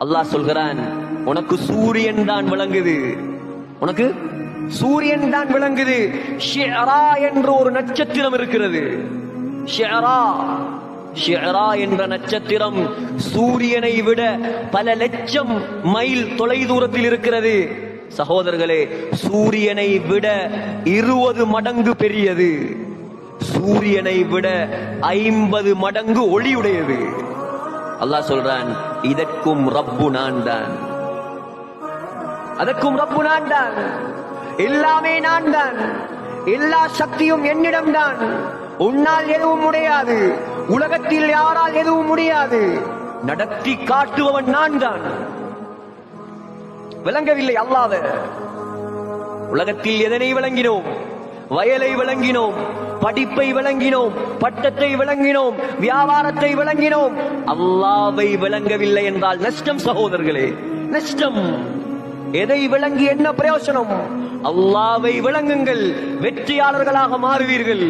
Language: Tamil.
அல்லாஹ் சொல்கிறான், உனக்கு சூரியன் தான் விளங்குது, உனக்கு சூரியன் தான் விளங்குது. ஷிஅரா என்ற ஒரு நட்சத்திரம் இருக்கிறது. ஷிஅரா என்ற நட்சத்திரம் சூரியனை விட பல லட்சம் மைல் தொலைதூரத்தில் இருக்கிறது. சகோதரர்களே, சூரியனை விட 20 மடங்கு பெரியது. சூரியனை விட 50 மடங்கு ஒளியுடையது. அல்லாஹ் சொல்றான், இதற்கும் ரப்பு நான் தான், அதற்கும் ரப்பு நான் தான், எல்லாமே நான் தான், எல்லா சக்தியும் என்னிடம் தான். உன்னால் எதுவும் முடியாது, உலகத்தில் யாரால் எதுவும் முடியாது, நடத்தி காட்டுபவன் நான் தான். விளங்கவில்லை அல்லாஹ். உலகத்தில் எதனை விளங்கினோம்? வயலை விளங்கினோம், படிப்பை விளங்கினோம், பட்டத்தை விளங்கினோம், வியாபாரத்தை விளங்கினோம். அல்லாஹ்வை விளங்கவில்லை என்றால் நஷ்டம் சகோதரர்களே, நஷ்டம். எதை விளங்கி என்ன பிரயோசனம்? அல்லாஹ்வை விளங்குங்கள், வெற்றியாளர்களாக மாறுவீர்கள்.